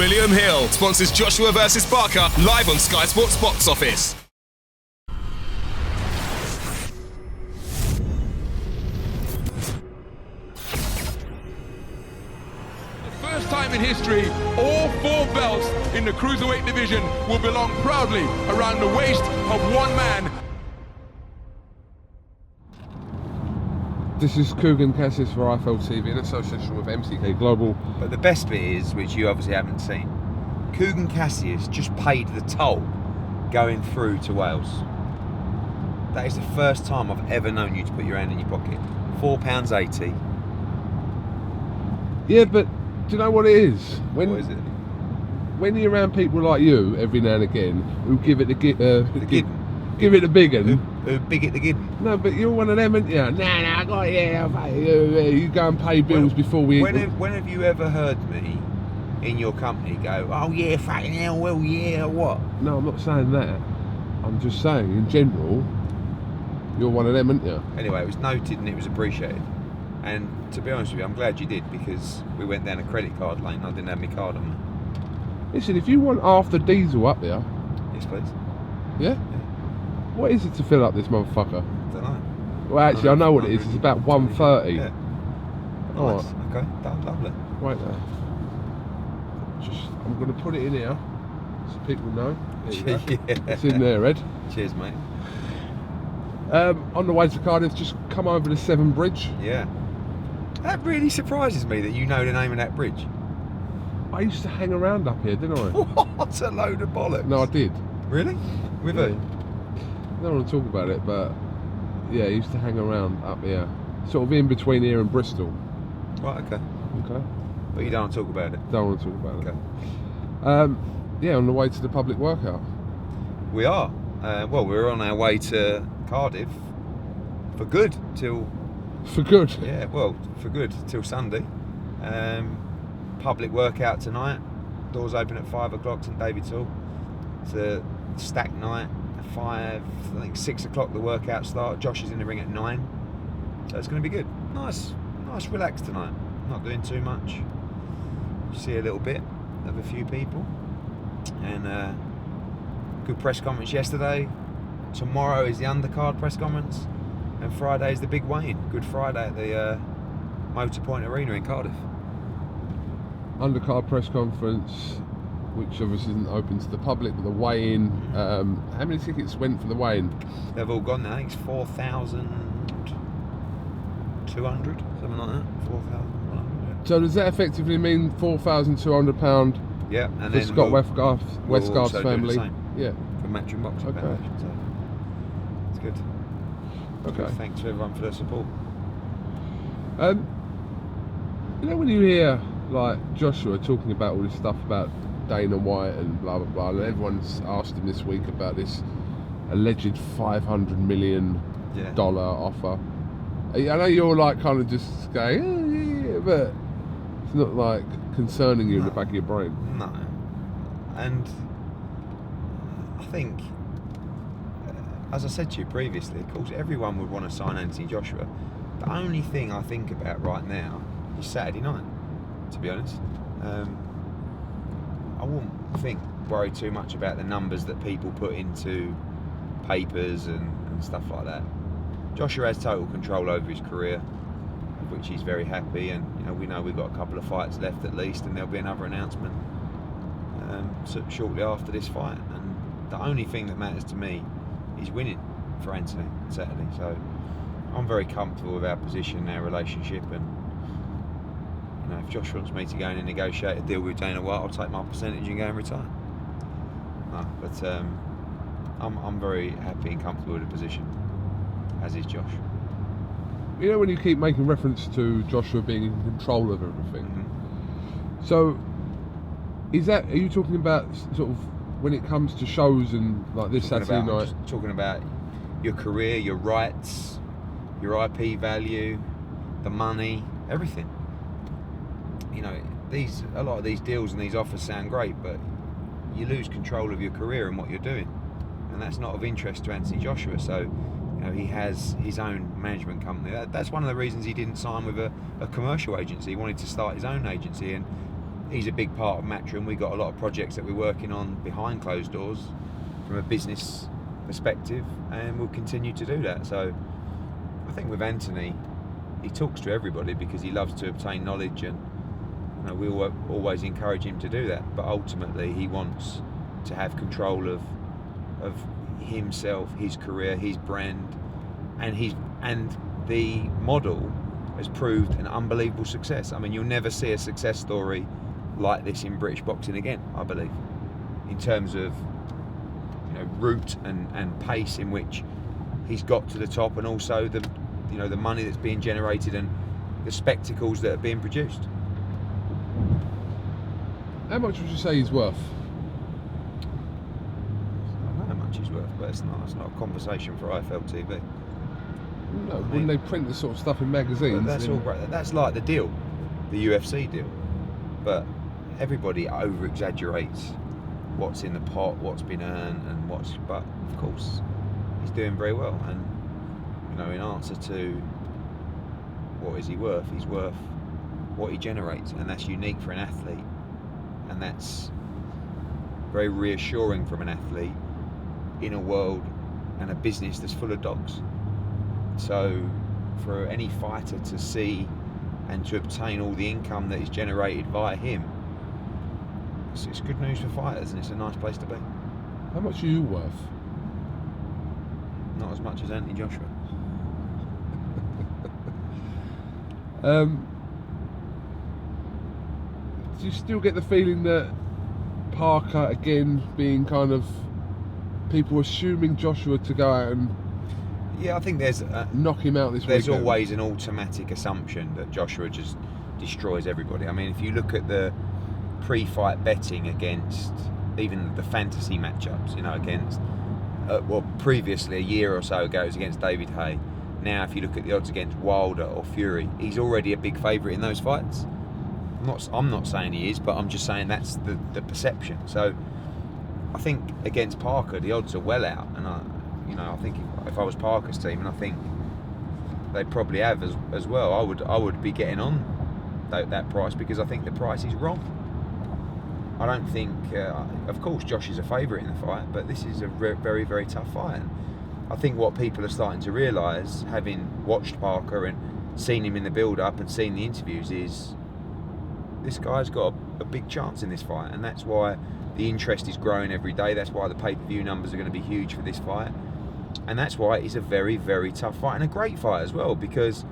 William Hill sponsors Joshua vs Barker live on Sky Sports Box Office. First time in history, all 4 belts in the cruiserweight division will belong proudly around the waist of one man. This is KUGAN CASSIUS for IFL TV in association with MCK Global. But the best bit is, which you obviously haven't seen, KUGAN CASSIUS just paid the toll going through to Wales. That is the first time I've ever known you to put your hand in your pocket. £4.80. Yeah, but do you know what it is? What is it? When you're around people like you every now and again who give it Give it a big un. Who big it the giddon? No, but you're one of them, aren't you? Nah, I got you go and pay bills before we... When have you ever heard me in your company go, oh yeah, fucking hell, well yeah, what? No, I'm not saying that. I'm just saying, in general, you're one of them, aren't you? Anyway, it was noted and it was appreciated. And to be honest with you, I'm glad you did, because we went down a credit card lane and I didn't have my card on me. Listen, if you want half the diesel up there... Yes, please. Yeah? What is it to fill up this motherfucker? I don't know. Well, actually, I know what it is. It's about 130. Yeah. All Nice. right. Okay. Lovely. Wait there. I'm going to put it in here so people know. There you go. Yeah. It's in there, Ed. Cheers, mate. On the way to Cardiff, just come over the Severn Bridge. Yeah. That really surprises me that you know the name of that bridge. I used to hang around up here, didn't I? What a load of bollocks. No, I did. Really? With who? I don't want to talk about it, but yeah, I used to hang around up here. Sort of in between here and Bristol. Right, okay. Okay. But you don't want to talk about it? Don't want to talk about Okay. it. Yeah, on the way to the public workout. We are. Well, we're on our way to Cardiff for good till... For good? Yeah, well, for good till Sunday. Public workout tonight. Doors open at 5 o'clock St David's Hall. It's a stacked night. At 5, I think 6 o'clock the workout start. Josh is in the ring at 9. So it's going to be good. Nice relaxed tonight. Not doing too much. See a little bit of a few people. And good press conference yesterday. Tomorrow is the Undercard press conference. And Friday is the big weigh-in. Good Friday at the Motor Point Arena in Cardiff. Undercard press conference, which obviously isn't open to the public, but the weigh-in. How many tickets went for the weigh-in? They've all gone now. I think it's 4,200, something like that. 4,100. Yeah. So does that effectively mean £4,200? Yeah, and for then Scott we'll Westgarth's also do the family. same Yeah. for Matchroom Boxing Okay. Foundation. So it's good. Okay. Good. Thanks to everyone for their support. You know when you hear like Joshua talking about all this stuff about Dana Whyte and blah blah blah, and everyone's asked him this week about this alleged $500 million offer. I know you're like kind of just going, yeah, but it's not like concerning you in the back of your brain. No. And I think, as I said to you previously, of course, everyone would want to sign Anthony Joshua. The only thing I think about right now is Saturday night, to be honest. I wouldn't worry too much about the numbers that people put into papers and stuff like that. Joshua has total control over his career, of which he's very happy, and we know we've got a couple of fights left at least, and there'll be another announcement shortly after this fight. And the only thing that matters to me is winning for Anthony on Saturday. So I'm very comfortable with our position, our relationship, and if Josh wants me to go in and negotiate a deal with Dana White, I'll take my percentage and go and retire. No, but I'm very happy and comfortable with the position, as is Josh. You know when you keep making reference to Joshua being in control of everything. Mm-hmm. So are you talking about sort of when it comes to shows and like this Saturday night? I'm just talking about your career, your rights, your IP value, the money, everything. A lot of these deals and these offers sound great, but you lose control of your career and what you're doing, and that's not of interest to Anthony Joshua. So he has his own management company. That's one of the reasons he didn't sign with a commercial agency. He wanted to start his own agency, and he's a big part of Matchroom. We've got a lot of projects that we're working on behind closed doors from a business perspective, and we'll continue to do that. So I think with Anthony, he talks to everybody because he loves to obtain knowledge, and we always encourage him to do that. But ultimately, he wants to have control of himself, his career, his brand, and the model has proved an unbelievable success. I mean, you'll never see a success story like this in British boxing again, I believe, in terms of route and pace in which he's got to the top, and also the money that's being generated and the spectacles that are being produced. How much would you say he's worth? I don't know how much he's worth, but it's not a conversation for IFL TV. No, wouldn't they print this sort of stuff in magazines? That's all great. That's like the deal, the UFC deal. But everybody over exaggerates what's in the pot, what's been earned, and what's. But of course, he's doing very well. And in answer to what is he worth, he's worth what he generates, and that's unique for an athlete, and that's very reassuring from an athlete in a world and a business that's full of dogs. So for any fighter to see and to obtain all the income that is generated via him, it's good news for fighters, and it's a nice place to be. How much are you worth? Not as much as Anthony Joshua. Do you still get the feeling that Parker, again, being kind of people assuming Joshua to go out and I think there's knock him out this There's weekend? always an automatic assumption that Joshua just destroys everybody. I mean, if you look at the pre-fight betting against even the fantasy matchups, against previously a year or so ago it was against David Haye. Now, if you look at the odds against Wilder or Fury, he's already a big favourite in those fights. I'm not saying he is, but I'm just saying that's the perception. So I think against Parker, the odds are well out, and I think if I was Parker's team, and I think they probably have as well, I would be getting on that price, because I think the price is wrong. I don't think, of course, Josh is a favourite in the fight, but this is a very, very tough fight. And I think what people are starting to realise, having watched Parker and seen him in the build-up and seen the interviews, is this guy's got a big chance in this fight, and that's why the interest is growing every day. That's why the pay-per-view numbers are going to be huge for this fight, and that's why it's a very, very tough fight, and a great fight as well, because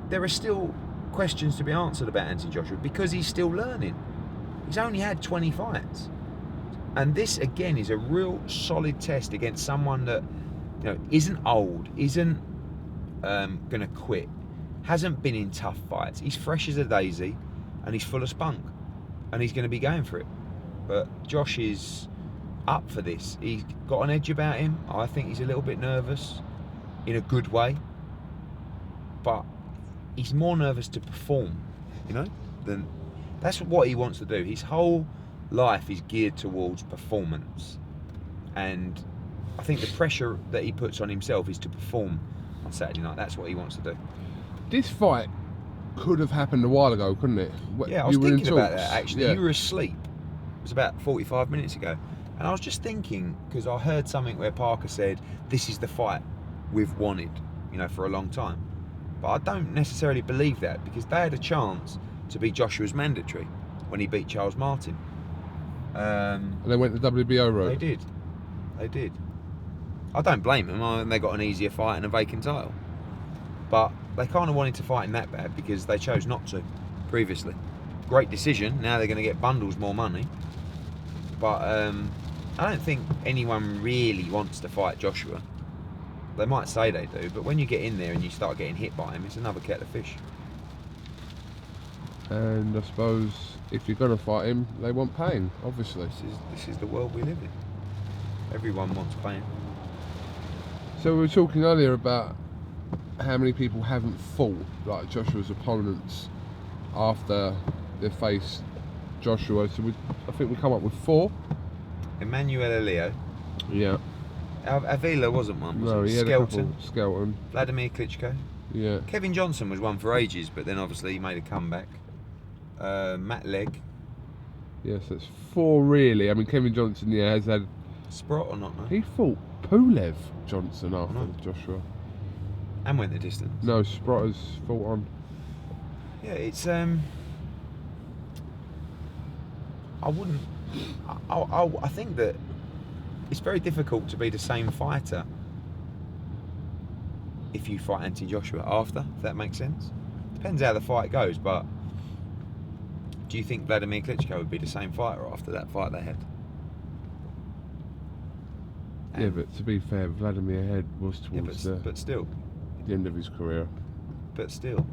there are still questions to be answered about Anthony Joshua, because he's still learning. He's only had 20 fights, and this again is a real solid test against someone that isn't old, isn't going to quit, hasn't been in tough fights. He's fresh as a daisy, and he's full of spunk, and he's going to be going for it. But Josh is up for this. He's got an edge about him. I think he's a little bit nervous in a good way, but he's more nervous to perform, than that's what he wants to do. His whole life is geared towards performance, and I think the pressure that he puts on himself is to perform on Saturday night. That's what he wants to do. This fight could have happened a while ago, couldn't it? Yeah, I was thinking about that actually. Yeah. You were asleep. It was about 45 minutes ago. And I was just thinking, because I heard something where Parker said, this is the fight we've wanted, for a long time. But I don't necessarily believe that, because they had a chance to beat Joshua's mandatory when he beat Charles Martin. And they went the WBO road. They did. I don't blame them. They got an easier fight and a vacant title. But they kind of wanted to fight him that bad because they chose not to previously. Great decision. Now they're going to get bundles more money. But I don't think anyone really wants to fight Joshua. They might say they do, but when you get in there and you start getting hit by him, it's another kettle of fish. And I suppose if you're going to fight him, they want pain, obviously. This is the world we live in. Everyone wants pain. So we were talking earlier about how many people haven't fought like Joshua's opponents after they faced Joshua. So I think we come up with 4. Emmanuel Elio. Yeah. Avila wasn't one, was No, it? he had Skelton. a couple. Skelton. Vladimir Klitschko. Yeah. Kevin Johnson was one for ages, but then obviously he made a comeback. Matt Legg. Yes, that's 4 really. I mean, Kevin Johnson, has had. Sprott or not? No? He fought Pulev Johnson after No. Joshua. And went the distance. No, Sprott has fought on. Yeah, it's I wouldn't. I think that it's very difficult to be the same fighter if you fight Anthony Joshua after. If that makes sense. Depends how the fight goes, but do you think Vladimir Klitschko would be the same fighter after that fight they had? Yeah, but to be fair, Vladimir Head was towards but still, the end of his career. But still,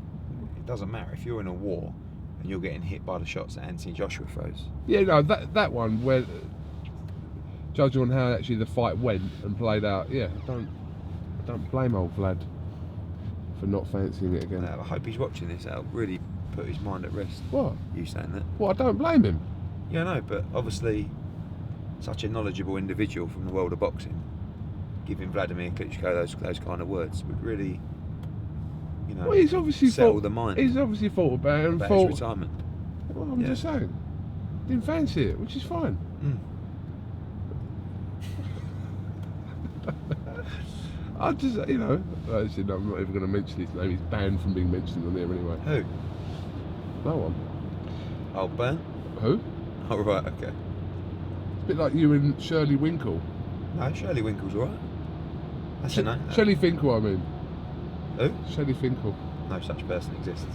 it doesn't matter if you're in a war and you're getting hit by the shots that Anthony Joshua throws. Yeah, no, that one where, judging on how actually the fight went and played out, yeah, don't blame old Vlad for not fancying it again. I hope he's watching this. That'll really put his mind at rest. What? You saying that? Well, I don't blame him. Yeah, no, but obviously, such a knowledgeable individual from the world of boxing, giving Vladimir Klitschko those kind of words would really, Well, he's obviously settle the mind. He's obviously thought about it and about thought. his retirement. Well, I'm just saying, didn't fancy it, which is fine. I just, actually, no, I'm not even going to mention his name. He's banned from being mentioned on there anyway. Who? No one. Oh, Burn? Who? Oh, right, okay. It's a bit like you and Shirley Winkle. No, Shirley Winkle's alright. That's a name. Shelley Finkel, I mean. Who? Shelley Finkel. No such person exists.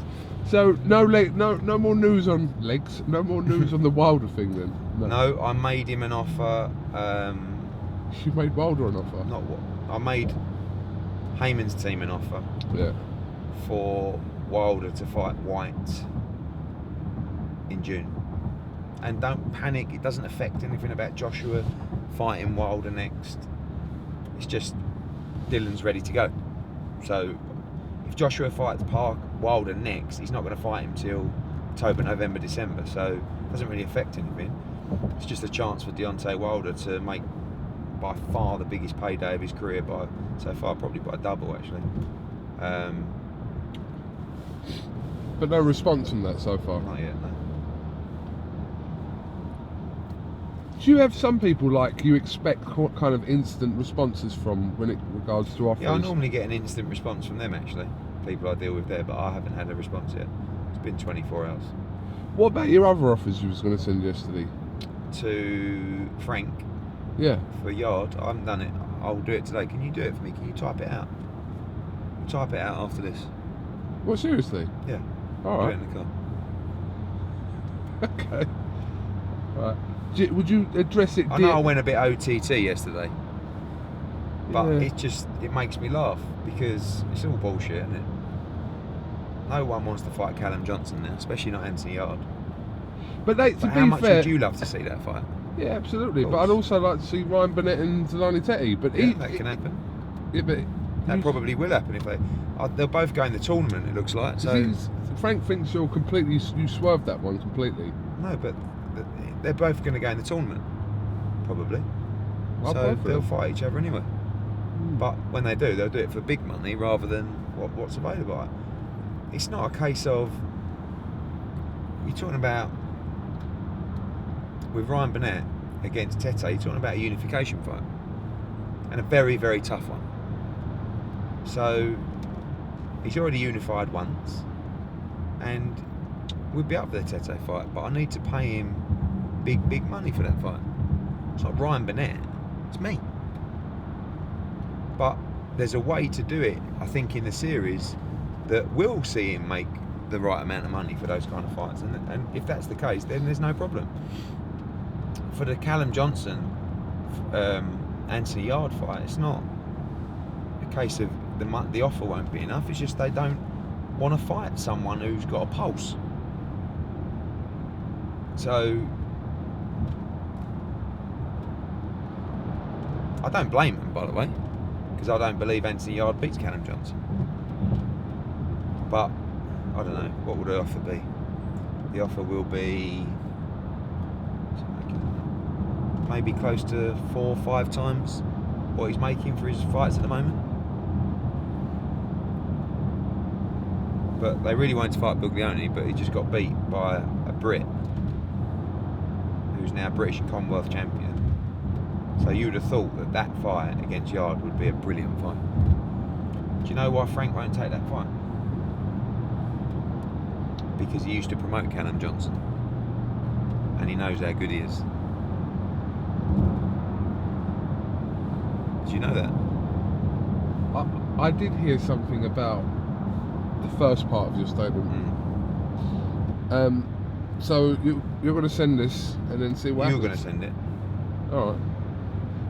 So no more news on legs. No more news on the Wilder thing then. No, I made him an offer. You made Wilder an offer. Not what I made Heyman's team an offer. Yeah. For Wilder to fight Whyte in June. And don't panic. It doesn't affect anything about Joshua fighting Wilder next. It's just Dylan's ready to go. So if Joshua fights Wilder next, he's not going to fight him till October, November, December. So it doesn't really affect anything. It's just a chance for Deontay Wilder to make by far the biggest payday of his career by so far, probably by double actually. But no response from that so far. Not yet, no. Do you have some people like you expect kind of instant responses from when it regards to offers? Yeah, I normally get an instant response from them actually. People I deal with there, but I haven't had a response yet. It's been 24 hours. What about your other offers you was going to send yesterday? To Frank. Yeah. For Yard, I haven't done it. I'll do it today. Can you do it for me? Can you type it out? Type it out after this. Well, seriously? Yeah. All right. Do it in the car. Okay. All right. Would you address it? I know I went a bit OTT yesterday, but Yeah. it makes me laugh because it's all bullshit, isn't it? No one wants to fight Callum Johnson now, especially not Anthony Yard. But How be much fair, would you love to see that fight? yeah, absolutely. Of But I'd course. also like to see Ryan Burnett and Delani Teti. But Yeah, that can happen. Yeah, but That probably will happen if they'll both go in the tournament. It looks like. So Frank thinks you swerved that one completely. no, but they're both going to go in the tournament, probably. I'll So vote for they'll them. fight each other anyway. But when they do, they'll do it for big money rather than what's available. It's not a case of you're talking about with Ryan Burnett against Tete. You're talking about a unification fight and a very, very tough one. So he's already unified once, and we'd be up for the Tete fight. But I need to pay him big money for that fight. It's not Ryan Burnett, it's me. But there's a way to do it, I think, in the series that will see him make the right amount of money for those kind of fights. And if that's the case, then there's no problem. For the Callum Johnson, Anthony Yard fight, it's not a case of the offer won't be enough. It's just they don't want to fight someone who's got a pulse. So I don't blame them, by the way, because I don't believe Anthony Yard beats Callum Johnson. But I don't know, what will the offer be? The offer will be maybe close to 4 or 5 times what he's making for his fights at the moment. But they really wanted to fight Buglioni, but he just got beat by a Brit. who's now British and Commonwealth champion. So you would have thought that that fight against Yard would be a brilliant fight. Do you know why Frank won't take that fight? Because he used to promote Callum Johnson, and he knows how good he is. Did you know that? I did hear something about the first part of your statement. So you're going to send this and then see what You're happens? going to send it. All right.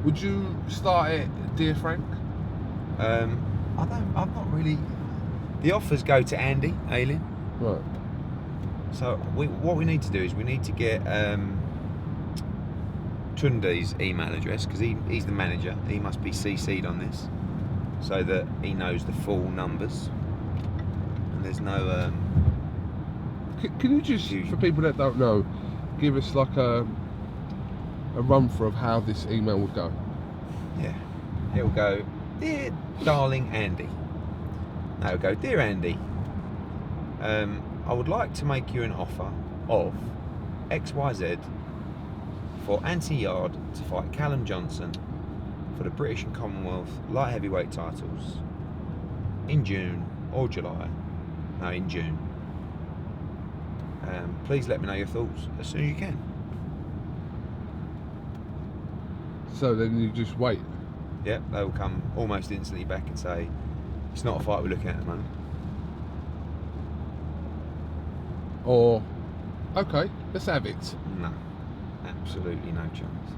Would you start it, dear Frank? I'm not really. The offers go to Andy Ayling. Right. So what we need to do is we need to get Tunde's email address, because he's the manager. He must be CC'd on this, so that he knows the full numbers. And there's no. Can you just, for people that don't know, give us like a run through of how this email would go? Yeah. It'll go, dear darling Andy. No, it'll go, dear Andy. I would like to make you an offer of XYZ for Anthony Yard to fight Callum Johnson for the British and Commonwealth light heavyweight titles in June or July. No, in June. Please let me know your thoughts as soon as you can. So then you just wait. Yep, they will come almost instantly back and say, it's not a fight we're looking at the moment. Or, okay, let's have it. No, absolutely no chance.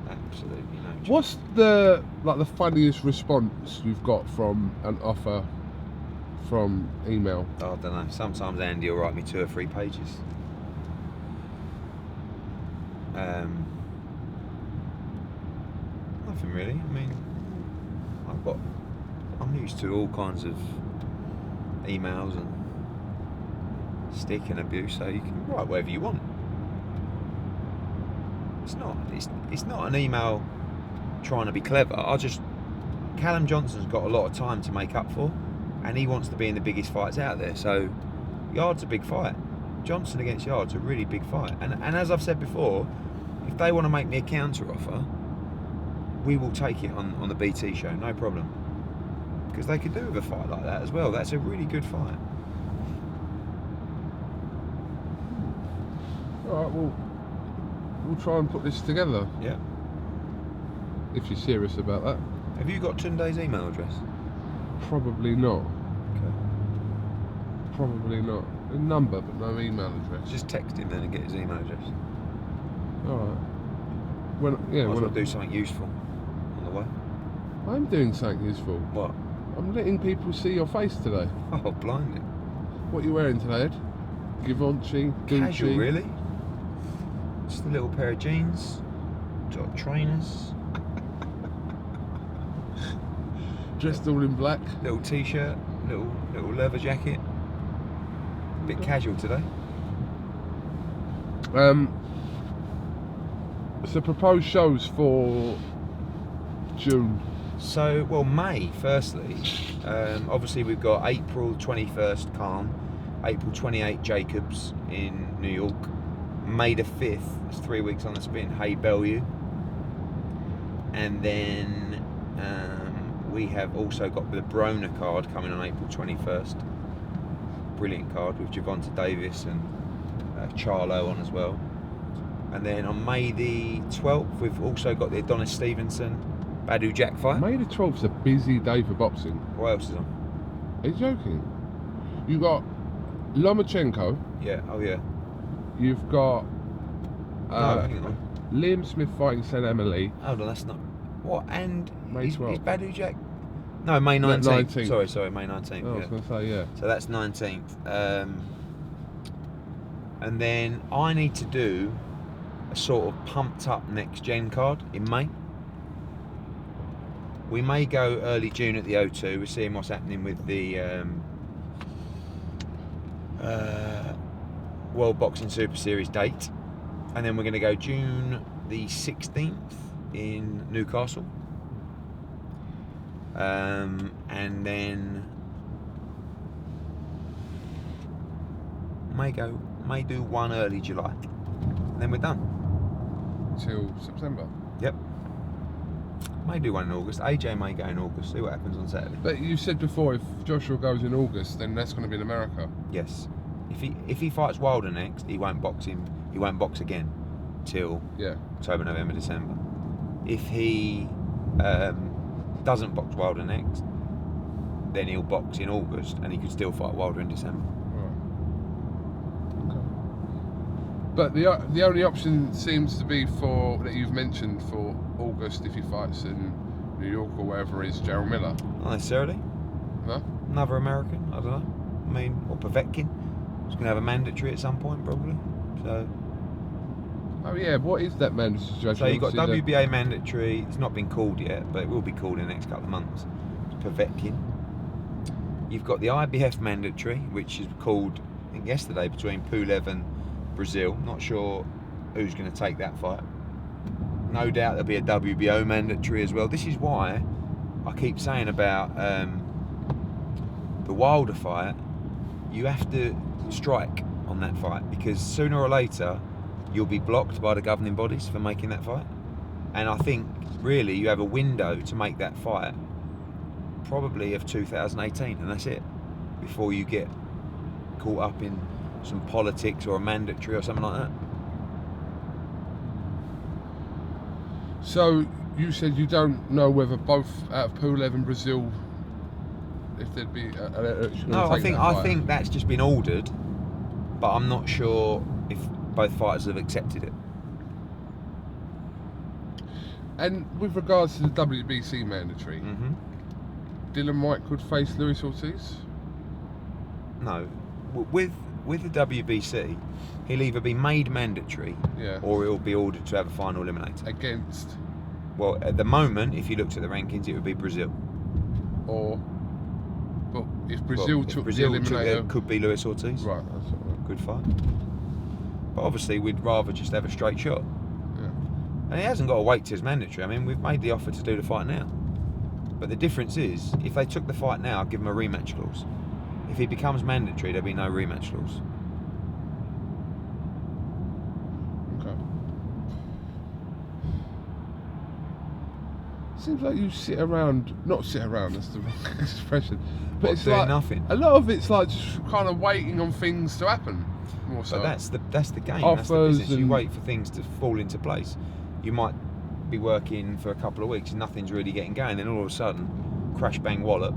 Absolutely no chance. What's the funniest response you've got from an offer from email? I don't know. Sometimes Andy will write me 2 or 3 pages. Nothing really. I mean, I'm used to all kinds of emails and stick and abuse, so you can write whatever you want. It's not an email trying to be clever. Callum Johnson's got a lot of time to make up for, and he wants to be in the biggest fights out there. So Yard's a big fight. Johnson against Yard's a really big fight. And as I've said before, if they want to make me a counter offer, we will take it on the BT show, no problem. Because they could do with a fight like that as well. That's a really good fight. Alright, well, we'll try and put this together. Yeah. If you're serious about that. Have you got Tunde's email address? Probably not. Okay. Probably not. A number, but no email address. Just text him then and get his email address. Alright. Might as well do something useful on the way. I'm doing something useful. What? I'm letting people see your face today. Oh, blinding. What are you wearing today, Ed? Givenchy, Gucci? Casual, really? Just a little pair of jeans, got trainers, Dressed all in black. little t-shirt, little leather jacket. A bit casual today. So proposed shows for June. So, well, May, firstly, obviously we've got April 21st, Calm, April 28th, Jacobs in New York, May the 5th, it's 3 weeks on the spin, Hay Bellew, and then we have also got the Brona card coming on April 21st, brilliant card with Javonta Davis and Charlo on as well. And then on May the 12th, we've also got the Adonis Stevenson Badu Jack fight. May the 12th is a busy day for boxing. What else is on? Are you joking? You got Lomachenko. Yeah, oh yeah. You've got No, hang on. Liam Smith fighting Sam Emily. Hold on, that's not. What? And May is 12th. Badu Jack? No, May 19th. 19th. Sorry, May 19th. Oh, I was Yeah. going to say, yeah. So that's 19th. And then I need to do a sort of pumped up next gen card in May. We may go early June at the O2. We're seeing what's happening with the World Boxing Super Series date. And then we're going to go June the 16th in Newcastle. And then may do one early July. and then we're done. Till September. Yep. May do one in August. AJ may go in August. See what happens on Saturday. But you said before, if Joshua goes in August, then that's going to be in America. Yes. If he fights Wilder next, he won't box him. He won't box again till October, November, December. If he doesn't box Wilder next, then he'll box in August, and he could still fight Wilder in December. Right. Okay. But the only option seems to be that you've mentioned for August, if he fights in New York or wherever, is Jarrell Miller. Not necessarily. No? Another American. I don't know. I mean, or Povetkin. He's going to have a mandatory at some point, probably. So. Oh yeah, what is that mandatory situation? So you've got WBA mandatory. It's not been called yet, but it will be called in the next couple of months. It's Povetkin. You've got the IBF mandatory, which is called, I think, yesterday between Pulev and Brazil. Not sure who's going to take that fight. No doubt there'll be a WBO mandatory as well. This is why I keep saying about the Wilder fight. You have to strike on that fight, because sooner or later you'll be blocked by the governing bodies for making that fight. And I think really you have a window to make that fight, probably of 2018, and that's it, before you get caught up in some politics or a mandatory or something like that. So you said you don't know whether both out of Pulev and Brazil, if there'd be No, I think that's just been ordered, but I'm not sure if both fighters have accepted it. And with regards to the WBC mandatory, Dylan Whyte could face Luis Ortiz? No. With the WBC, he'll either be made mandatory or he'll be ordered to have a final eliminator. Against? Well, at the moment, if you looked at the rankings, it would be Brazil. But if Brazil took the eliminator... It could be Luis Ortiz. Right, that's all right. Good fight. But obviously, we'd rather just have a straight shot. Yeah. And he hasn't got to wait till his mandatory. I mean, we've made the offer to do the fight now. But the difference is, if they took the fight now, I'd give him a rematch clause. If he becomes mandatory, there'll be no rematch clause. Okay. Seems like you not sit around, that's the wrong expression. But it's doing like nothing. A lot of it's like just kind of waiting on things to happen. More so. But that's the game. Offers, that's the business. You wait for things to fall into place. You might be working for a couple of weeks and nothing's really getting going, then all of a sudden, crash bang wallop,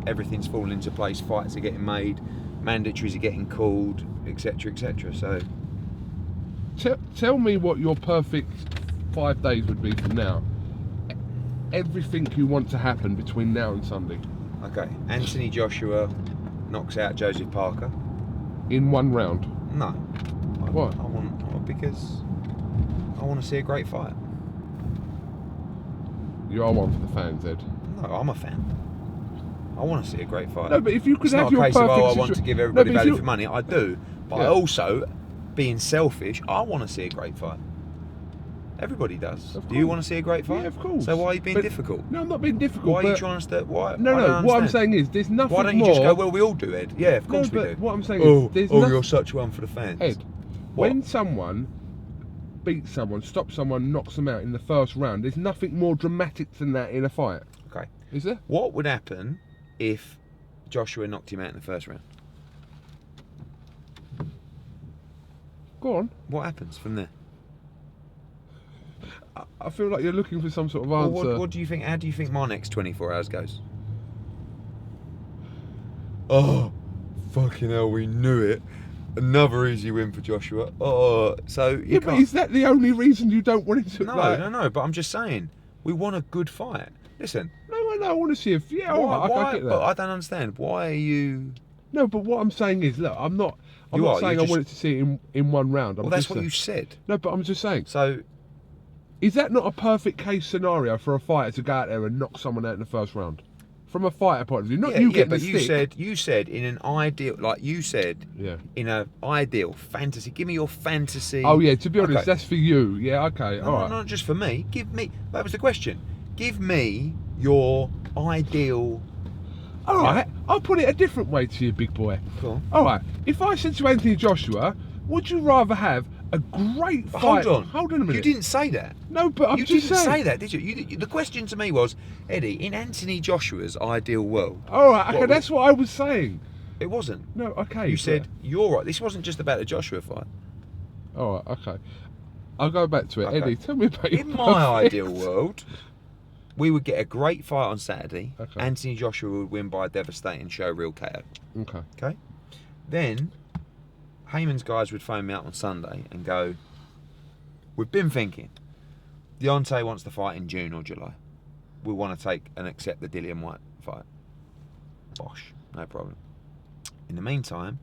everything's falling into place. Fights are getting made, mandatories are getting called, etc., etc. So, tell me what your perfect 5 days would be from now. Everything you want to happen between now and Sunday. Okay, Anthony Joshua knocks out Joseph Parker in one round. No. Why? Because I want to see a great fight. You are one for the fans, Ed. No, I'm a fan. I want to see a great fight. No, but if you could it's have not your a case perfect of, I want to give everybody value for money. I do. But I also, being selfish, I want to see a great fight. Everybody does. Do you want to see a great fight? Yeah, of course. So why are you being difficult? No, I'm not being difficult. Why are you trying to... Why? No. What I'm saying is, there's nothing more... Why don't you just go, well, we all do, Ed? Yeah, of course we do. What I'm saying is, there's you're such one for the fans. Ed, when someone beats someone, stops someone, knocks them out in the first round, there's nothing more dramatic than that in a fight. Okay. Is there? What would happen if Joshua knocked him out in the first round? Go on. What happens from there? I feel like you're looking for some sort of answer. Well, what do you think? How do you think my next 24 hours goes? Oh, fucking hell, we knew it. Another easy win for Joshua. Oh, so you can't... but is that the only reason you don't want it to... No, but I'm just saying, we want a good fight. Listen. No, I want to see if... Yeah, I get that. But I don't understand. Why are you... No, but what I'm saying is, look, I'm not saying I wanted to see it in one round. Well, that's what you said. No, but I'm just saying. So... Is that not a perfect case scenario for a fighter to go out there and knock someone out in the first round? From a fighter point of view, not you getting the stick. You said in an ideal, like you said, in an ideal fantasy. Give me your fantasy. Oh yeah, to be honest, that's for you. Yeah, okay, all right. Not just for me. Give me. That was the question. Give me your ideal. All right, I'll put it a different way to you, big boy. Cool. All right, if I said to Anthony Joshua, would you rather have a great But fight. hold on. Hold on a minute. You didn't say that. No, but I'm You just didn't saying. say that, did you? The question to me was, Eddie, in Anthony Joshua's ideal world. All right, okay, what- that's what I was saying. It wasn't. No, okay. You but- said, you're right. This wasn't just about the Joshua fight. All right, okay. I'll go back to it. Okay. Eddie, tell me about your In my perfect. ideal world, we would get a great fight on Saturday. Okay. Anthony Joshua would win by a devastating show real KO. Okay. Okay? Then, Heyman's guys would phone me up on Sunday and go, we've been thinking, Deontay wants to fight in June or July. We want to take and accept the Dillian Whyte fight. Bosh, no problem. In the meantime,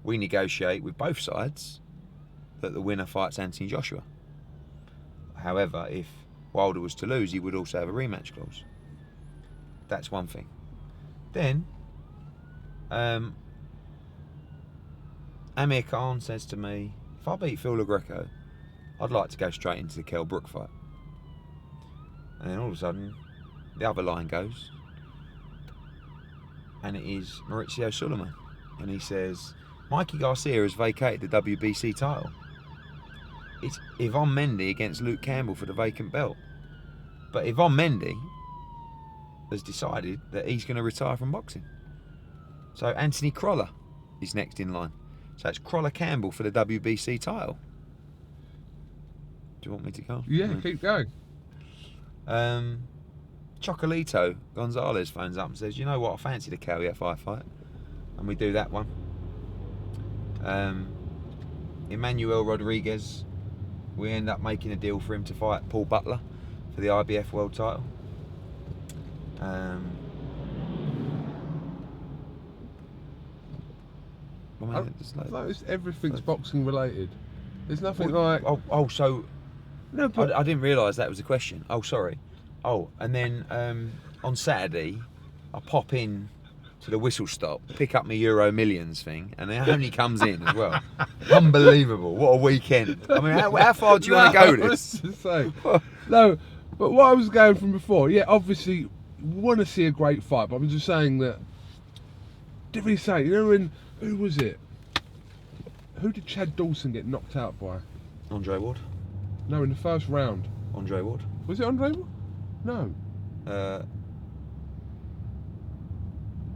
we negotiate with both sides that the winner fights Anthony Joshua. However, if Wilder was to lose, he would also have a rematch clause. That's one thing. Then, Amir Khan says to me, if I beat Phil LaGreco, I'd like to go straight into the Kell Brook fight. And then all of a sudden, the other line goes, and it is Maurizio Sulaiman. And he says, Mikey Garcia has vacated the WBC title. It's Yvonne Mendy against Luke Campbell for the vacant belt. But Yvonne Mendy has decided that he's going to retire from boxing. So Anthony Crolla is next in line. So it's Crolla Campbell for the WBC title. Do you want me to go? Yeah, keep going. Chocolito Gonzalez phones up and says, you know what, I fancy the KUGAN fight. And we do that one. Emmanuel Rodriguez, we end up making a deal for him to fight Paul Butler for the IBF world title. I've noticed everything's boxing related. There's nothing like. So No, but I didn't realise that was a question. Oh, sorry. Oh, and then on Saturday, I pop in to the whistle stop, pick up my Euro Millions thing, and it only comes in as well. Unbelievable! What a weekend! I mean, how far do you want to go with I this? was just saying. No, but what I was going from before, yeah, obviously, we want to see a great fight, but I'm just saying that. Did we say, you know, when who was it? Who did Chad Dawson get knocked out by? Andre Ward. No, in the first round. Andre Ward. Was it Andre? No.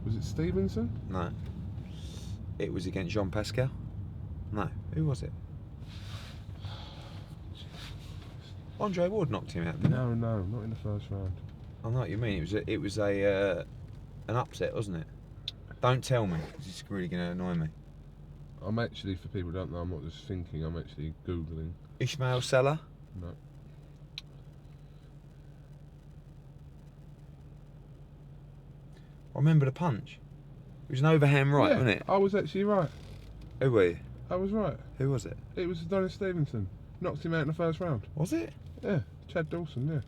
Was it Stevenson? No. It was against Jean Pascal. No. Who was it? Andre Ward knocked him out, didn't he? No, not in the first round. I know what you mean. It was an upset, wasn't it? Don't tell me. It's really going to annoy me. I'm actually, for people who don't know, I'm not just thinking, I'm actually Googling. Ishmael Seller. No. I remember the punch. It was an overhand right, Yeah, wasn't it? I was actually right. Who were you? I was right. Who was it? It was Adonis Stevenson. Knocked him out in the first round. Was it? Yeah, Chad Dawson,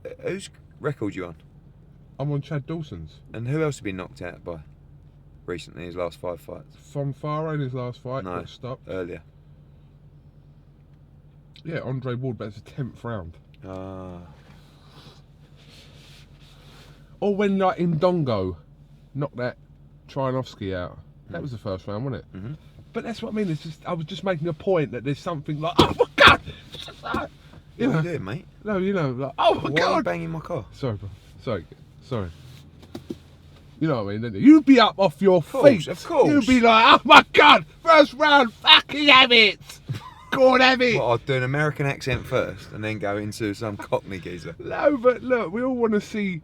yeah. Whose record you on? I'm on Chad Dawson's. And who else have been knocked out by recently, his last 5 fights? From Faro in his last fight, No. got stopped. Earlier. Yeah, Andre Ward, but it's the 10th round. Or when, like, Ndongo knocked that Trianovsky out. That was the first round, wasn't it? Mm-hmm. But that's what I mean. It's just, I was just making a point that there's something like, oh my God! You What are know, you doing, mate? no, you know, like, oh my Why are you God! banging my car? Sorry, bro. Sorry. You know what I mean, don't you? You'd be up off your feet. Of course. You'd be like, oh my God, first round, fucking have it. Go on, have it. Well, I'd do an American accent first and then go into some Cockney geezer. No, but look, we all want to see,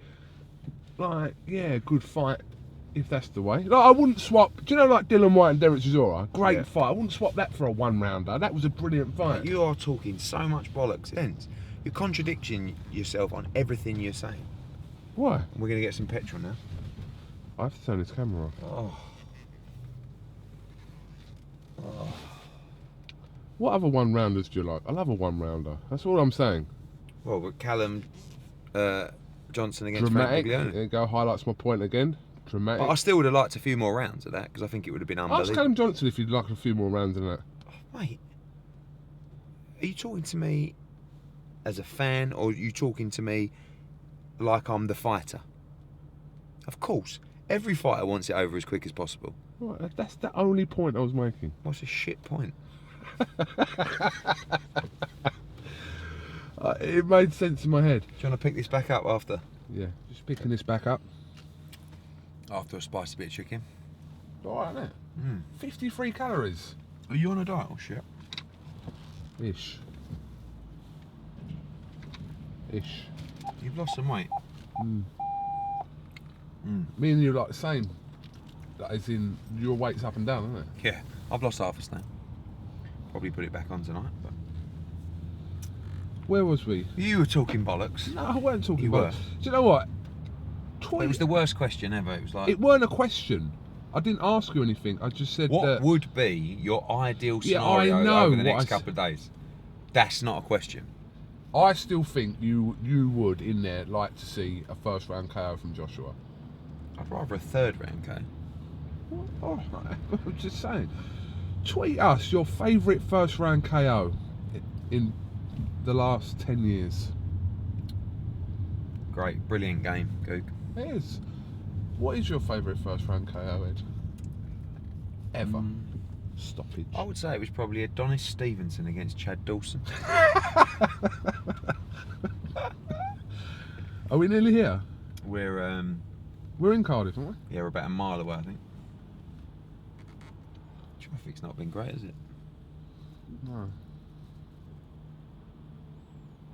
like, yeah, good fight, if that's the way. Like, I wouldn't swap, do you know, like Dylan Whyte and Derek Chisora? Great Yeah. fight. I wouldn't swap that for a one-rounder. That was a brilliant fight. You are talking so much bollocks. You're contradicting yourself on everything you're saying. Why? We're going to get some petrol now. I have to turn this camera off. Oh. What other one-rounders do you like? I love a one-rounder. That's all I'm saying. Well, but Callum Johnson against Dramatic. Frank Biglione. There you go, highlights my point again. Dramatic. But I still would have liked a few more rounds of that because I think it would have been Ask unbelievable. Callum Johnson if you'd like a few more rounds than that. Mate, are you talking to me as a fan or are you talking to me like I'm the fighter? Of course. Every fighter wants it over as quick as possible. Right, that's the only point I was making. What's a shit point? It made sense in my head. Do you want to pick this back up after? Yeah, just picking this back up. After a spicy bit of chicken. Alright, isn't it? 53 calories. Are you on a diet or shit? Ish. You've lost some weight. Me and you are like the same. That is in, your weight's up and down, isn't it? Yeah, I've lost half a stone. Probably put it back on tonight. But Where was we? you were talking bollocks. No, I weren't talking You about were. it. Do you know what? It was the worst question ever. It was like, It weren't a question. I didn't ask you anything. I just said what that. would be your ideal Yeah, I scenario know over the what next I couple of days? That's not a question. I still think you would in there like to see a first round KO from Joshua. I'd rather a third round, okay? Oh, I'm just saying. Tweet us your favourite first round KO in the last 10 years. Great, brilliant game, Goog. It is. What is your favourite first round KO, Ed? Ever? Stoppage. I would say it was probably Adonis Stevenson against Chad Dawson. Are we nearly here? We're We're in Cardiff, aren't we? yeah, we're about a mile away, I think. Traffic's not been great, has it? No.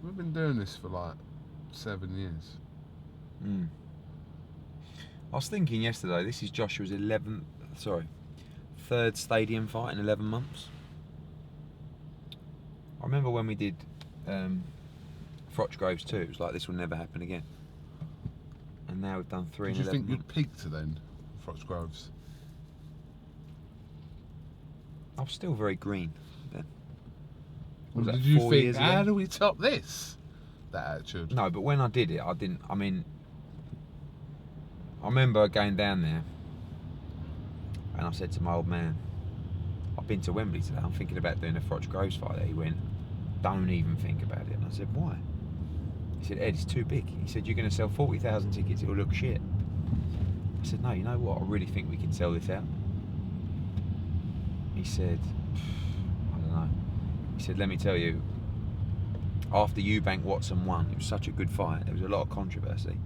We've been doing this for like 7 years. I was thinking yesterday, this is Joshua's third stadium fight in 11 months. I remember when we did Frochgroves too, it was like this will never happen again. And now we've done 3 Did in you 11 think months. you'd peak to then, Frochgroves? I was still very green then. Or Was that did you 4 think, years how ago? do we top this? That attitude. No, but when I did it, I remember going down there and I said to my old man, I've been to Wembley today, I'm thinking about doing a Frochgroves fight there. He went, don't even think about it. And I said, why? He said, Ed, it's too big. He said, you're going to sell 40,000 tickets, it'll look shit. I said, no, you know what, I really think we can sell this out. He said, I don't know. He said, let me tell you, after Eubank Watson won, it was such a good fight, there was a lot of controversy.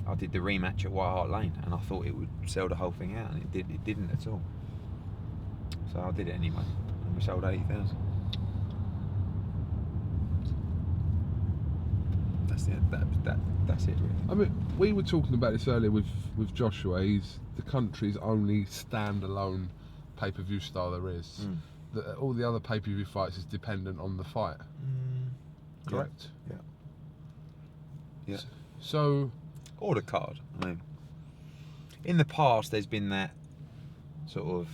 I did the rematch at White Hart Lane and I thought it would sell the whole thing out, and it didn't at all. So I did it anyway, and we sold 80,000. That's it really. I mean, we were talking about this earlier with Joshua. He's the country's only standalone pay-per-view star there is. All the other pay-per-view fights is dependent on the fight. Correct? Yeah. So... Or the card. I mean, in the past there's been that sort of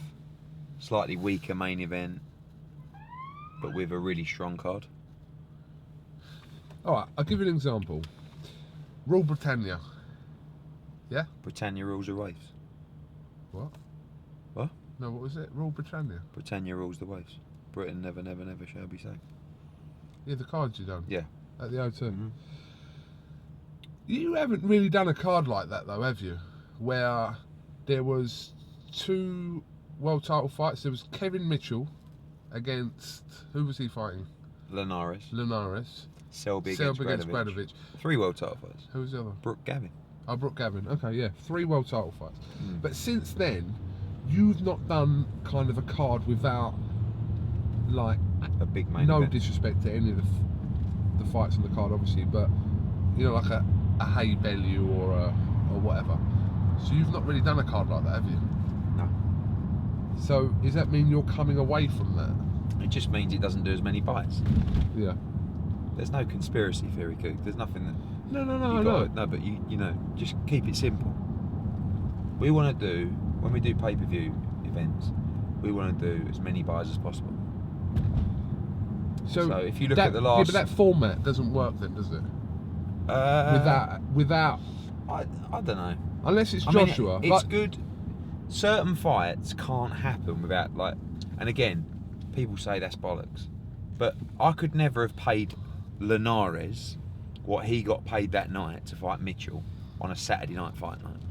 slightly weaker main event, but with a really strong card. Alright, I'll give you an example. Rule Britannia. Yeah? Britannia rules the waves. What? What? No, what was it? Rule Britannia? Britannia rules the waves. Britain never, never, never shall be safe. Yeah, the cards you done. Yeah. At the O2. You haven't really done a card like that though, have you? Where there was 2 world title fights. There was Kevin Mitchell against, who was he fighting? Linares. Selby against Bradovic. 3 world title fights. Who was the other? Brooke Gavin. Oh, Brooke Gavin. Okay, yeah. 3 world title fights. But since then, you've not done kind of a card without, like, A big main no event. disrespect to any of the fights on the card, obviously, but, you know, like a Hay Bellew or whatever. So you've not really done a card like that, have you? No. So does that mean you're coming away from that? It just means it doesn't do as many bites. Yeah. There's no conspiracy theory, Cook. There's nothing that... No, but you know, just keep it simple. We want to do, when we do pay-per-view events, we want to do as many buys as possible. So if you look at the last... Yeah, but that format doesn't work then, does it? Without... I don't know. Unless it's I mean, Joshua. it's good. Certain fights can't happen without, like... And again, people say that's bollocks. But I could never have paid Linares what he got paid that night to fight Mitchell on a Saturday night fight night.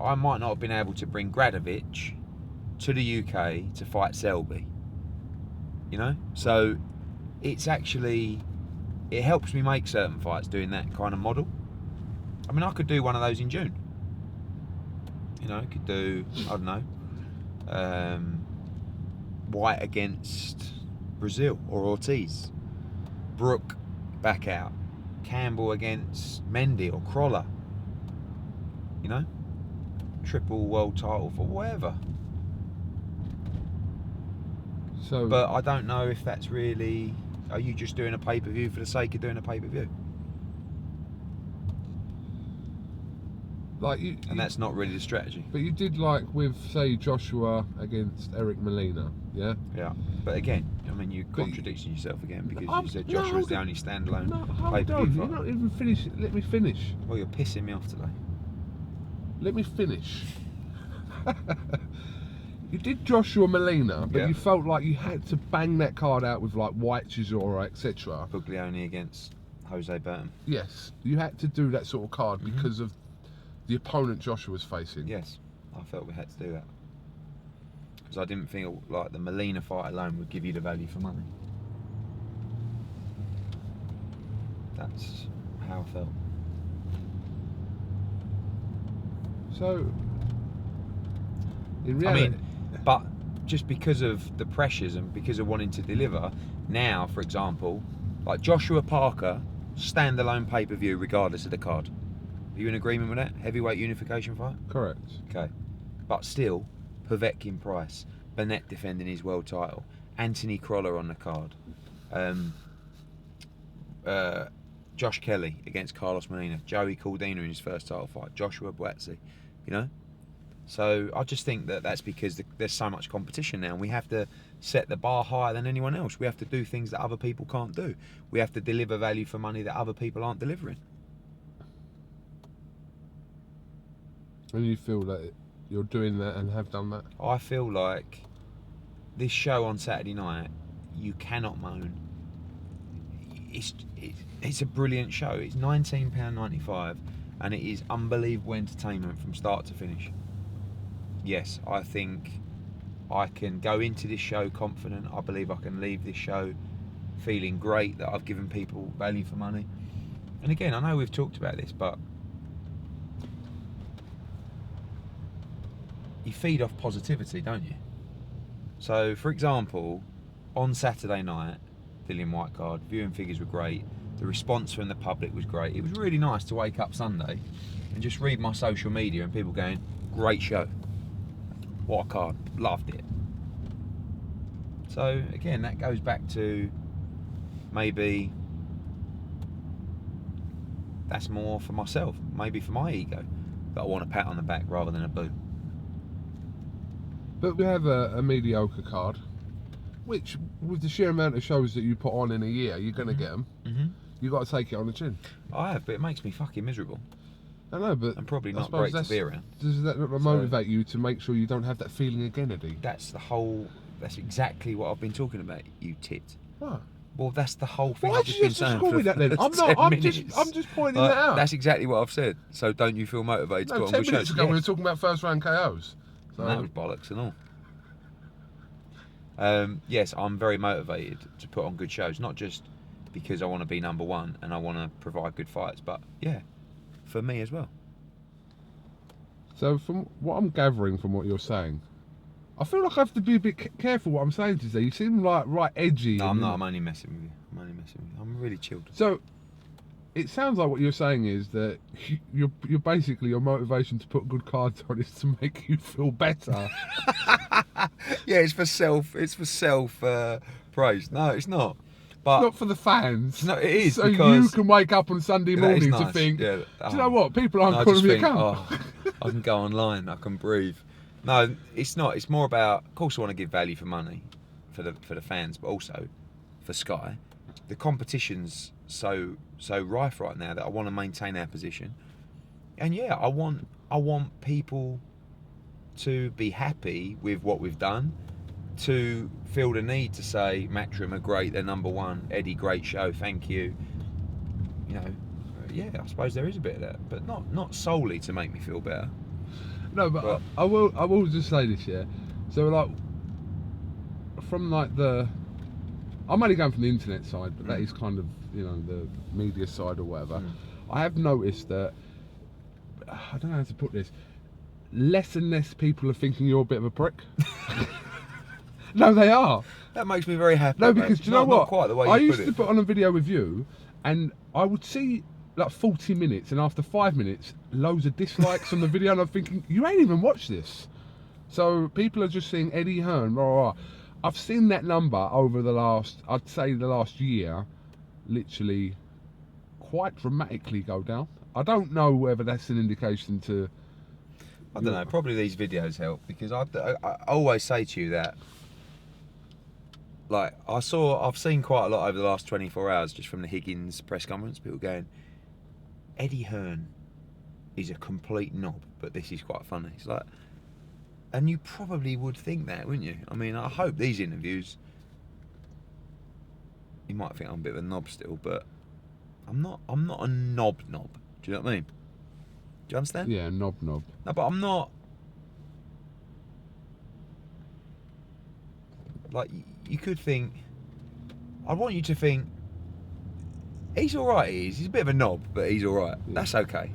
I might not have been able to bring Bradovic to the UK to fight Selby. you know. So it's actually, it helps me make certain fights doing that kind of model. I mean, I could do one of those in June. You know, I could do, I don't know, Whyte against Brazil or Ortiz, Brook back out, Campbell against Mendy or Crawler. You know, triple world title for whatever. So, But I don't know if that's really. Are you just doing a pay-per-view for the sake of doing a pay-per-view? like And that's not really the strategy. But you did like with, say, Joshua against Eric Molina, yeah? Yeah. But again, I mean, you're contradicting yourself again because you said no, Joshua's the only standalone hold pay-per-view on, fighter. you're not even finished. Let me finish. Well, you're pissing me off today. Let me finish. You did Joshua Molina, but Yeah. you felt like you had to bang that card out with like Whyte, Chisora, etc. Buglioni against Jose Burton. Yes, you had to do that sort of card because of the opponent Joshua was facing. Yes, I felt we had to do that. Because I didn't feel like the Molina fight alone would give you the value for money. That's how I felt. So, in reality, I mean, but just because of the pressures and because of wanting to deliver, now, for example, like Joshua Parker, standalone pay-per-view regardless of the card. Are you in agreement with that? Heavyweight unification fight? correct. Okay. But still, Povetkin Price, Burnett defending his world title, Anthony Crolla on the card, Josh Kelly against Carlos Molina, Joey Caldina in his first title fight, Joshua Buatsi, you know? So I just think that that's because there's so much competition now, and we have to set the bar higher than anyone else. We have to do things that other people can't do. We have to deliver value for money that other people aren't delivering. And you feel that you're doing that and have done that? I feel like this show on Saturday night, you cannot moan. It's a brilliant show. It's £19.95 and it is unbelievable entertainment from start to finish. Yes, I think I can go into this show confident. I believe I can leave this show feeling great that I've given people value for money. And again, I know we've talked about this, but you feed off positivity, don't you? So, for example, on Saturday night, Dillian Whyte card, viewing figures were great. The response from the public was great. It was really nice to wake up Sunday and just read my social media and people going, great show. What a card. Loved it. So, again, that goes back to maybe that's more for myself, maybe for my ego, that I want a pat on the back rather than a boo. But we have a mediocre card, which with the sheer amount of shows that you put on in a year, you're going to get them. You've got to take it on the chin. I have, but it makes me fucking miserable. I know, but And probably I not suppose great to be around. Does that not motivate you to make sure you don't have that feeling again, Eddie? That's exactly what I've been talking about, you tit. What? Well, that's the whole thing Why I've did just you been just saying call for me that then? I'm 10 not. I'm minutes. just pointing that out. That's exactly what I've said. So don't you feel motivated to No, put on 10 good minutes shows? ago we were Yes. talking about first round KOs. So And that was bollocks and all. Yes, I'm very motivated to put on good shows, not just because I want to be number one and I want to provide good fights, but yeah, for me as well. So from what I'm gathering from what you're saying, I feel like I have to be a bit careful what I'm saying today. You seem like right edgy. No, I'm not. I'm only messing with you. I'm really chilled. So it sounds like what you're saying is that you're basically, your motivation to put good cards on is to make you feel better. Yeah, it's for self praise. No, it's not. But Not for the fans. No, it is, so because you can wake up on Sunday that morning is to nice. think, Yeah, do you know what? People aren't I calling just me a think, cunt. I can go online. I can breathe. No, it's not. It's more about. Of course, I want to give value for money, for the fans, but also for Sky. The competition's so rife right now that I want to maintain our position. And yeah, I want people to be happy with what we've done, to feel the need to say Matchroom are great, they're number one, Eddie, great show, thank you. You know, yeah, I suppose there is a bit of that, but not solely to make me feel better. No, but I will just say this, yeah. So like, from like the I'm only going from the internet side, but that is kind of, you know, the media side or whatever. I have noticed that, I don't know how to put this, less and less people are thinking you're a bit of a prick. No, they are. That makes me very happy. No, because do you know what? Not quite the way I you used put to it. put on a video with you, and I would see like 40 minutes, and after 5 minutes, loads of dislikes on the video, and I'm thinking, you ain't even watched this. So people are just seeing Eddie Hearn, blah, blah, blah. I've seen that number over the last, I'd say the last year, literally quite dramatically go down. I don't know whether that's an indication to... I don't know, probably these videos help, because I always say to you that, like, I've seen quite a lot over the last 24 hours just from the Higgins press conference, people going, Eddie Hearn is a complete knob, but this is quite funny. It's like, and you probably would think that, wouldn't you? I mean, I hope these interviews, you might think I'm a bit of a knob still, but I'm not a Nob-Nob. Do you know what I mean? Do you understand? Yeah, Nob-Nob. No, but I'm not. Like, you could think, I want you to think, he's alright, he's a bit of a knob, but he's alright. Yeah. That's okay.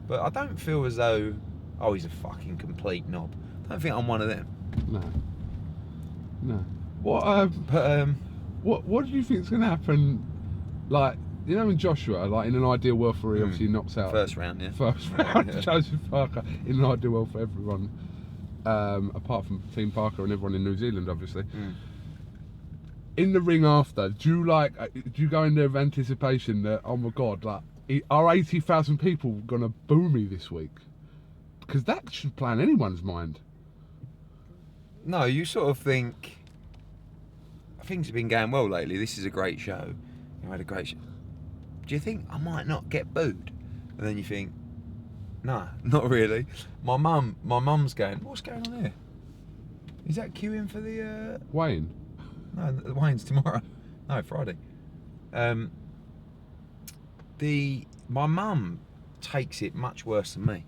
But I don't feel as though, oh, he's a fucking complete knob. I don't think I'm one of them. No. What do you think's going to happen, like, you know, in Joshua, like in an ideal world where he obviously knocks out First round, yeah. First round, Joseph Parker, in an ideal world for everyone, apart from Team Parker and everyone in New Zealand, obviously. In the ring after, do you go in there with anticipation that, oh my God, like, are 80,000 people gonna boo me this week? Because that should play in anyone's mind. No, you sort of think, things have been going well lately, this is a great show, you had a great show. Do you think I might not get booed? And then you think, nah, not really. My mum's going, what's going on here? Is that queuing for the... Wayne? No, the Wayne's tomorrow. No, Friday. My mum takes it much worse than me.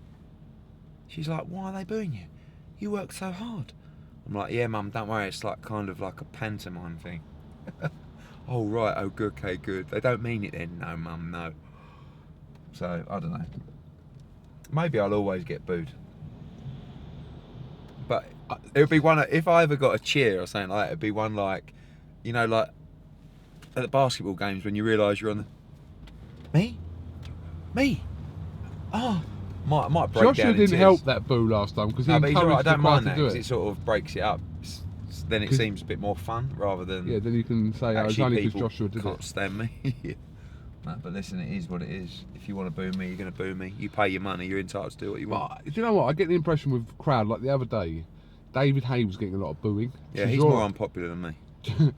She's like, why are they booing you? You work so hard. I'm like, yeah, Mum, don't worry. It's like kind of like a pantomime thing. Oh, right. Oh, good. Okay, good. They don't mean it then. No, Mum, no. So, I don't know. Maybe I'll always get booed. But it would be one, if I ever got a cheer or something like that, it'd be one like, you know, like at the basketball games when you realise you're on the... Me? Oh, might break Joshua down in didn't tears. help that boo last time because he No, but he's encouraged alright, I the don't crowd mind to that do because it. it sort of breaks it up. Then it seems a bit more fun rather than... Yeah, then you can say, oh, it's only because people Joshua did can't it. stand me. No, but listen, it is what it is. If you want to boo me, you're going to boo me. You pay your money, you're entitled to do what you want. But do you know what? I get the impression with crowd, like the other day, David Hay was getting a lot of booing. Yeah, he's more unpopular than me.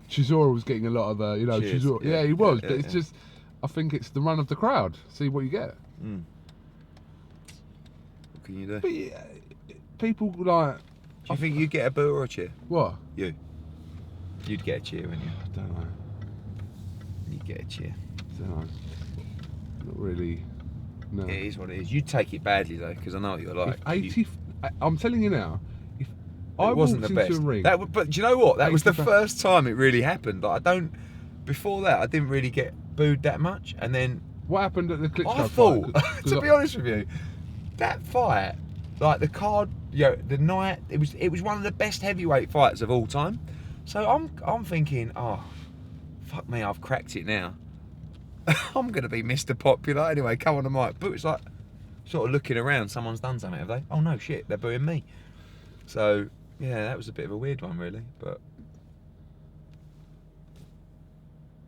Chisora was getting a lot of, Cheers. Chisora. Yeah, Yeah, he was, yeah, but it's just, I think it's the run of the crowd. See what you get. What can you do? But yeah, people like... Do you think you'd get a boo or a cheer? What? You. You'd get a cheer, wouldn't you? I don't know. You'd get a cheer. I don't know. Not really. No. It is what it is. You'd take it badly though, because I know what you're like. I'm telling you now, if I It wasn't walked the into best. a ring... But do you know what? That was the 80 first time it really happened. Like, before that, I didn't really get booed that much. And then What happened at the Klitschko I fight? thought, 'Cause to be honest with you, that fight, like the card, the night, it was one of the best heavyweight fights of all time. So I'm thinking, oh, fuck me, I've cracked it now. I'm gonna be Mr. Popular anyway. Come on the mic, but it's like sort of looking around. Someone's done something, have they? Oh no, shit, they're booing me. So yeah, that was a bit of a weird one, really. But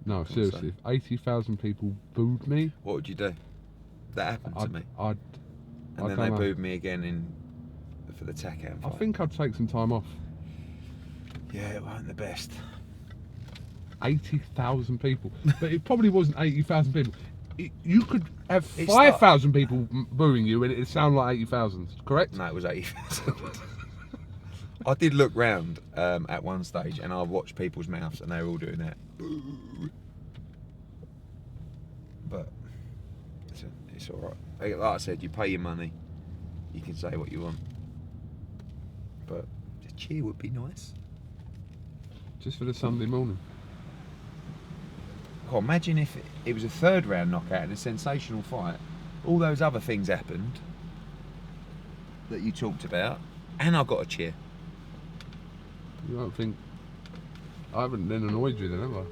No, seriously, if 80,000 people booed me... what would you do? That happened to me. And And then they booed me again for the Takan fight. I think I'd take some time off. Yeah, it wasn't the best. 80,000 people. But it probably wasn't 80,000 people. You could have It 5,000 people booing you and it'd sound like 80,000, correct? No, it was 80,000. I did look round at one stage and I watched people's mouths and they were all doing that. But it's alright. Like I said, you pay your money, you can say what you want. But a cheer would be nice. Just for the Sunday morning. God, imagine if it was a 3rd round knockout and a sensational fight. All those other things happened that you talked about, and I got a cheer. You don't think I haven't then annoyed you then, have I?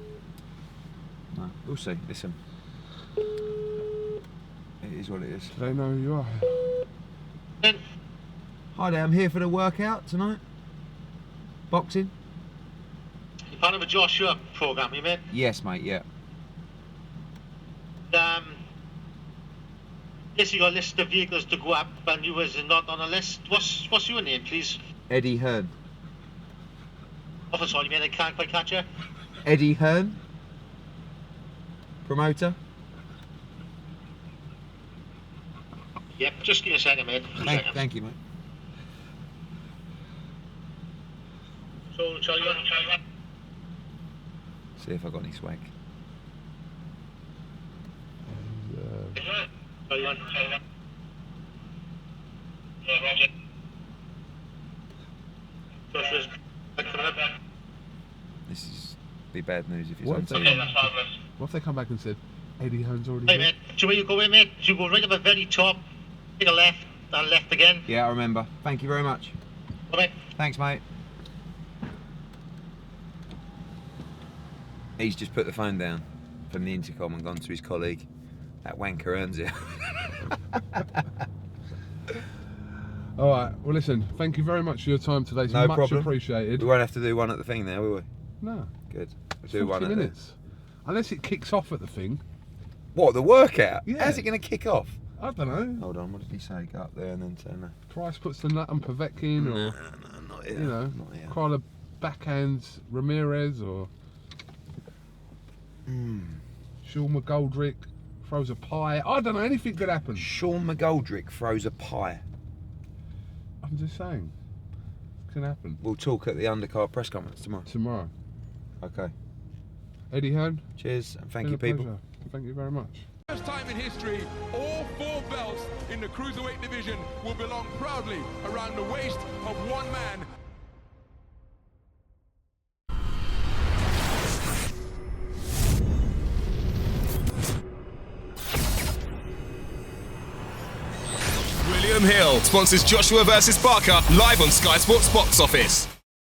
No, we'll see. Listen, it is what it is. Do they know who you are? Hi there, I'm here for the workout tonight. Boxing? You're part of a Joshua programme, you mate? Yes, mate. Yeah. Yes, you got a list of vehicles to go up, and you was not on a list. What's your name, please? Eddie Hearn. Oh, sorry, mate, I can't quite catch you. Eddie Hearn. Promoter. Yep, just give me a second, mate. Thank you, mate. So, Charlie, See if I got any swag. This is be bad news if it's on TV. What if they come back and said, Eddie Hearn's already Hey, here? mate, so where you go in, mate? You go right up the very top, take a left, and left again. Yeah, I remember. Thank you very much. Alright. Thanks, mate. He's just put the phone down from the intercom and gone to his colleague. That wanker earns it. All right. Well, listen. Thank you very much for your time today. It's No much problem. appreciated. We won't have to do one at the thing now, will we? No. Good. We'll do one 40 at minutes. Unless it kicks off at the thing. What, the workout? Yeah. How's it going to kick off? I don't know. Hold on, what did he say? Go up there and then turn that. Price puts the nut on Povetkin, or No, not here. you know, Not here. Carla backhands Ramirez, or Sean McGoldrick throws a pie. I don't know. Anything could happen. Sean McGoldrick throws a pie. I'm just saying. It can happen. We'll talk at the Undercard press conference tomorrow. Tomorrow. Okay. Eddie Hearn. Cheers and thank Been you, a people. pleasure. Thank you very much. First time in history, all 4 belts in the cruiserweight division will belong proudly around the waist of one man. William Hill sponsors Joshua versus Barker live on Sky Sports Box Office.